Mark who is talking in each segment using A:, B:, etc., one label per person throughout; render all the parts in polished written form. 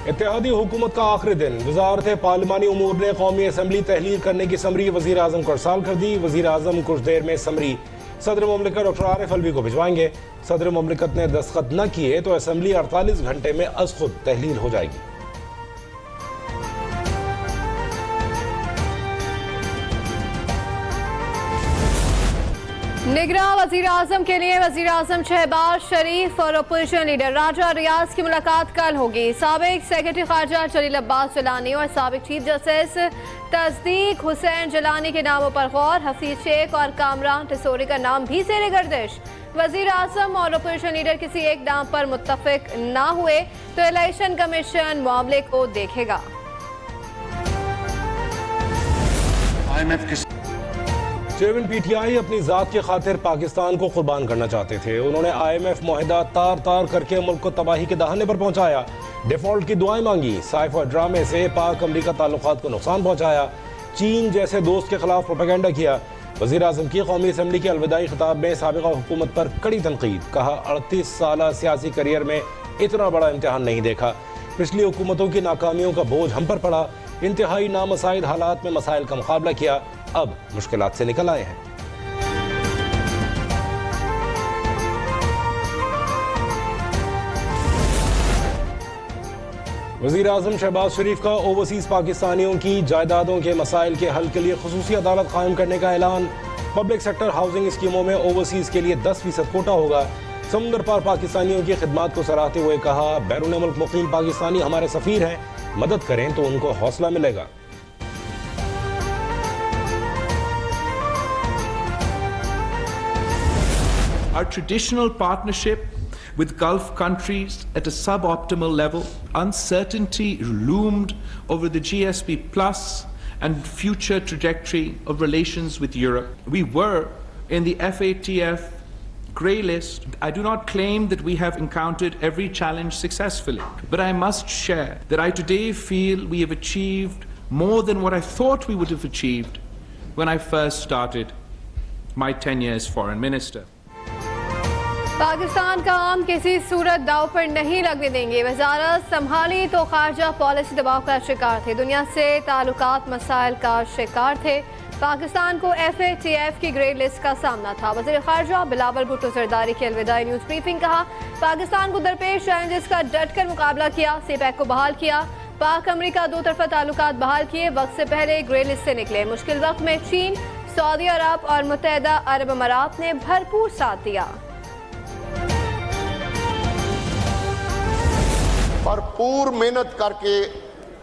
A: इत्तेहादी हुकूमत का आखिरी दिन, वजारत पार्लिमानी उमूर ने कौमी असम्बली तहलील करने की समरी वज़ीर आज़म को अरसाल कर दी। वज़ीर आज़म कुछ देर में समरी सदर मुमलिकत डॉक्टर आरिफ अलवी को भिजवाएंगे। सदर मुमलिकत ने दस्तखत न किए तो असम्बली 48 घंटे में अज खुद तहलील हो जाएगी।
B: निगरां वज़ीर आज़म के लिए वज़ीर आज़म शहबाज शरीफ और अपोजिशन लीडर राजा रियाज की मुलाकात कल होगी। साबिक सेक्रेटरी खारजा जलील अब्बास जिलानी और साबिक चीफ जस्टिस तस्दीक हुसैन जिलानी के नामों पर गौर। हफीज शेख और कामरान टिसोरी का नाम भी ज़ेरे गर्दिश। वज़ीर आज़म और अपोजिशन लीडर किसी एक नाम पर मुत्तफिक ना हुए तो इलेक्शन कमीशन मामले को देखेगा।
A: चेयरमैन पीटीआई अपनी जात की खातिर पाकिस्तान को कुर्बान करना चाहते थे। उन्होंने IMF मुआहिदा तार तार करके मुल्क को तबाही के दहाने पर पहुंचाया। डिफॉल्ट की दुआएं मांगी। साइफर ड्रामे से पाक अमरीका ताल्लुकात को नुकसान पहुंचाया। चीन जैसे दोस्त के खिलाफ प्रोपेगेंडा किया। वज़ीर आज़म की कौमी असम्बली के अलविदाई खिताब में साबिका हुकूमत पर कड़ी तनकीद। कहा 38 साल सियासी करियर में इतना बड़ा इम्तिहान नहीं देखा। पिछली हुकूमतों की नाकामियों का बोझ हम पर पड़ा। इंतहाई नामसाइद हालात में मसाइल का मुकाबला किया। अब मुश्किलात से निकल आए हैं। वज़ीर आज़म शहबाज शरीफ का ओवरसीज पाकिस्तानियों की जायदादों के मसाइल के हल के लिए खुसूसी अदालत कायम करने का ऐलान। पब्लिक सेक्टर हाउसिंग स्कीमों में ओवरसीज के लिए 10% कोटा होगा। समुंदर पार पाकिस्तानियों की खिदमात को सराहते हुए कहा, बैरून मुल्क मुकीम पाकिस्तानी हमारे सफ़ीर हैं, मदद करें तो उनको हौसला मिलेगा।
C: Our traditional partnership with Gulf countries at a suboptimal level, uncertainty loomed over the GSP Plus and future trajectory of relations with Europe. We were in the FATF grey list. I do not claim that we have encountered every challenge successfully, but I must share that I today feel we have achieved more than what I thought we would have achieved when I first started my tenure as Foreign Minister.
B: Pakistan का आम किसी सूरत दाव पर नहीं लगने देंगे। वजारत संभाली तो खारजा पॉलिसी दबाव का शिकार थे। दुनिया से ताल्लुकात मसाइल का शिकार थे। पाकिस्तान को FATF की ग्रे लिस्ट का सामना था। वज़ीर खारजा बिलावल भुट्टो सरदारी की अलविदाई न्यूज़ ब्रीफिंग। कहा, पाकिस्तान को दरपेश चैलेंजेस का डट कर मुकाबला किया। CPEC को बहाल किया। पाक अमरीका दो तरफा ताल्लुकात बहाल किए। वक्त से पहले ग्रे लिस्ट से निकले। मुश्किल वक्त में चीन, सऊदी अरब और मुत्तहदा अरब अमारात ने भरपूर साथ दिया।
D: भरपूर मेहनत करके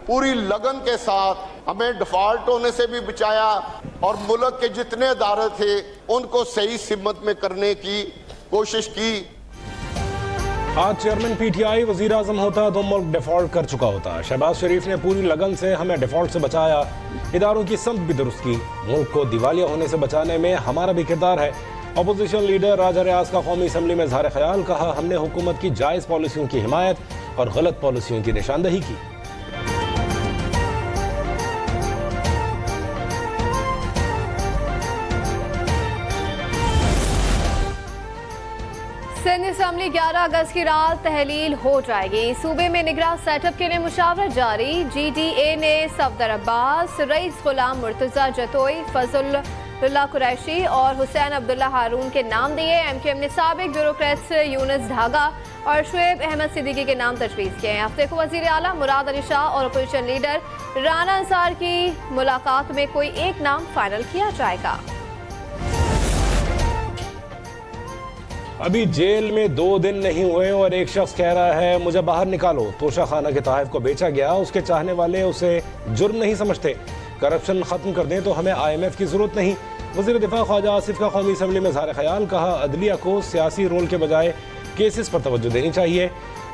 D: पूरी लगन के साथ हमें डिफॉल्ट होने से भी बचाया और मुल्क के जितने अदारे थे उनको सही सिमत में करने की कोशिश की।
A: आज चेयरमैन PTI वज़ीर आज़म होता तो मुल्क डिफॉल्ट कर चुका होता। शहबाज शरीफ ने पूरी लगन से हमें डिफॉल्ट से बचाया। इदारों की समत भी दुरुस्त की। मुल्क को दिवालिया होने से बचाने में हमारा भी किरदार है। अपोजिशन लीडर राजा रियाज का कौमी असम्बली में इज़हार ख्याल। कहा, हमने हुकूमत की जायज़ पॉलिसियों की हिमायत और गलत पॉलिसियों की निशानदही की।
B: सिंध असम्बली 11 अगस्त की रात तहलील हो जाएगी। सूबे में निगरां सेटअप के लिए मुशावरत जारी। GDA ने सफदर अब्बास, रईस गुलाम मुर्तजा जतोई, फजलुल्लाह कुरैशी और हुसैन अब्दुल्ला हारून के नाम दिए। MQM ने साबिक ब्यूरोक्रेट्स यूनुस ढागा और शुएब अहमद सिद्दीकी के नाम तजवीज़ किए हैं। हफ्ते को वज़ीर आला मुराद अली शाह और अपोजिशन लीडर राना अंसार की मुलाकात में कोई एक नाम फाइनल किया जाएगा।
A: अभी जेल में 2 दिन नहीं हुए और एक शख्स कह रहा है मुझे बाहर निकालो। तोशा खाना के तहफ़ को बेचा गया। उसके चाहने वाले उसे जुर्म नहीं समझते। करप्शन खत्म कर दें तो हमें IMF की जरूरत नहीं। वज़ीर दिफा ख्वाजा आसिफ का कौमी असम्बली में इज़हार ख्याल। कहा, अदलिया को सियासी रोल के बजाय केसेस पर तवज्जो देनी चाहिए।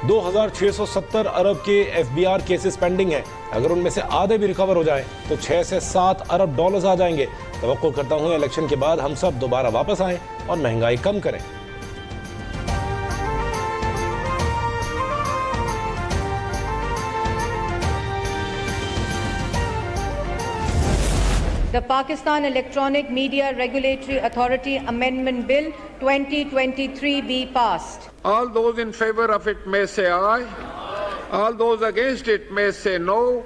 A: 2670 अरब के FBR केसेस पेंडिंग हैं। अगर उनमें से आधे भी रिकवर हो जाए तो 6 से 7 अरब डॉलर्स आ जाएंगे। तवक्को करता हूँ इलेक्शन के बाद हम सब दोबारा वापस आएँ और महंगाई कम करें।
E: The Pakistan Electronic Media Regulatory Authority Amendment Bill 2023 be passed.
F: All those in favor of it may say aye. All those against it may say no.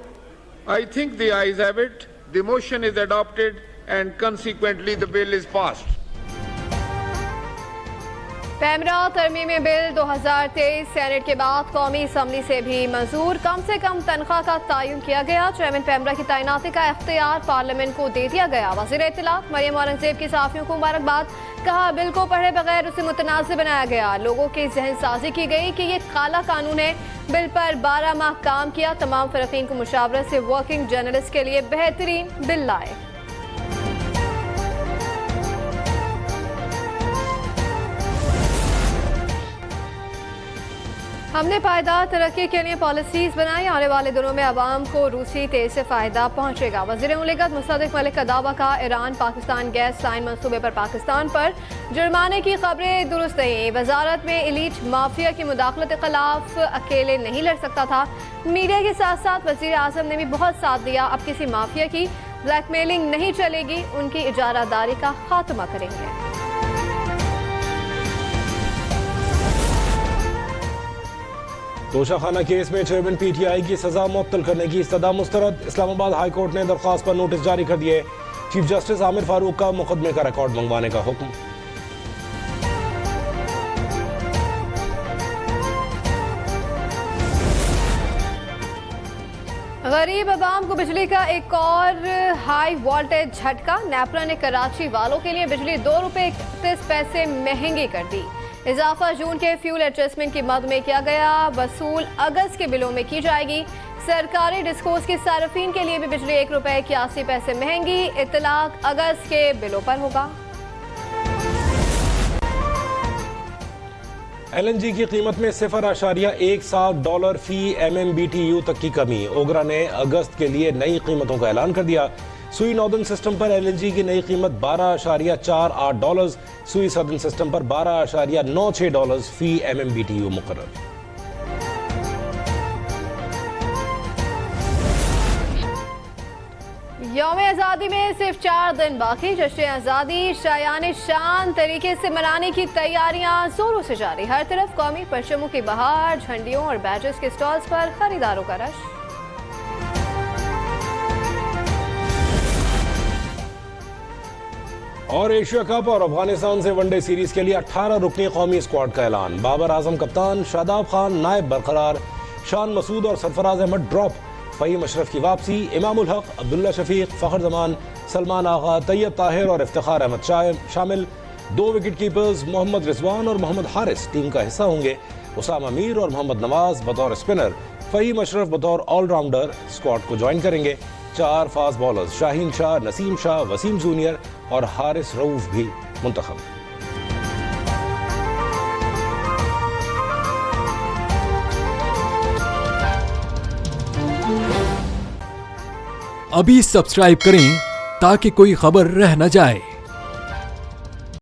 F: I think the ayes have it. The motion is adopted and consequently the bill is passed.
B: PEMRA तरमीमी bill 2023 senate के बाद कौमी assembly से भी मंजूर। कम से कम तनख्वाह का तयन किया गया। चेयरमैन पैमरा की तैनाती का इख्तियार पार्लियामेंट को दे दिया गया। वज़ीर इत्तलात मरियम औरंगजेब की सहाफ़ियों को मुबारकबाद। कहा बिल को पढ़े बगैर उसे मुतनाज़ बनाया गया। लोगों की जहन साजी की गई कि ये काला कानून है। बिल पर 12 माह काम किया। तमाम फ़रीक़ीन को मुशावरत से वर्किंग जर्नलिस्ट के लिए बेहतरीन बिल लाए। हमने पायदार तरक्की के लिए पॉलिसीज बनाई। आने वाले दिनों में अवाम को रूसी तेल से फ़ायदा पहुँचेगा। वज़ीर मुमलिकत मुस्तफ़ा मलिक का दावा। कहा ईरान पाकिस्तान गैस लाइन मंसूबे पर पाकिस्तान पर जुर्माने की खबरें दुरुस्त नहीं। वजारत में एलीट माफिया की मुदाखलत के खिलाफ अकेले नहीं लड़ सकता था। मीडिया के साथ साथ वज़ीर आज़म ने भी बहुत साथ दिया। अब किसी माफिया की ब्लैकमेलिंग नहीं चलेगी। उनकी इजारादारी का खात्मा करेंगे।
A: तोशाखाना केस में चेयरमैन पीटीआई की सजा मुअत्तल करने की इस्तदा मुस्तरद। इस्लामाबाद हाई कोर्ट ने दरख्वास्त पर नोटिस जारी कर दिए। चीफ जस्टिस आमिर फारूक का मुकदमे का रिकॉर्ड मंगवाने का हुक्म।
B: गरीब अवाम को बिजली का एक और हाई वोल्टेज झटका। नेपरा ने कराची वालों के लिए बिजली ₹2.31 महंगी कर दी। इजाफा जून के फ्यूल एडजस्टमेंट की मद में किया गया। वसूल अगस्त के बिलों में की जाएगी। सरकारी डिस्कोस के सार्फिन के लिए भी बिजली ₹1.81 महंगी। इतलाक अगस्त के बिलों पर होगा।
A: LNG की कीमत में $0.17 फी MMBTU तक की कमी। ओगरा ने अगस्त के लिए नई कीमतों का ऐलान कर दिया। सुई नॉर्दर्न सिस्टम पर LNG की नई कीमत $12.48, सुई सदर्न सिस्टम पर $12.96 फी MMBTU मुकर्रर।
B: यौम आज़ादी में सिर्फ 4 दिन बाकी। जश्न आज़ादी शायान शान तरीके से मनाने की तैयारियां जोरों से जारी। हर तरफ कौमी परचमों की बहार, झंडियों और बैजेस के स्टॉल्स पर खरीदारों का रश।
A: और एशिया कप और अफगानिस्तान से वनडे सीरीज के लिए 18 रुकनी कौमी स्क्वाड का ऐलान। बाबर आजम कप्तान, शादाब खान नायब बरकरार, शान मसूद और सरफराज अहमद ड्रॉप। फ़हीम अशरफ की वापसी। इमामुल हक, अब्दुल्ला शफीक, फ़खर जमान, सलमान आगा, तैयब ताहिर और इफ्तिखार अहमद शामिल। 2 विकेट कीपर्स मोहम्मद रिजवान और मोहम्मद हारिस टीम का हिस्सा होंगे। उसामा मीर और मोहम्मद नवाज बतौर स्पिनर, फ़हीम अशरफ बतौर ऑलराउंडर स्क्वाड को ज्वाइन करेंगे। 4 fast bowlers Shaheen Shah, Naseem Shah, Wasim junior और हारिस रऊफ भी मुंतखब।
G: अभी सब्सक्राइब करें ताकि कोई खबर रह न जाए।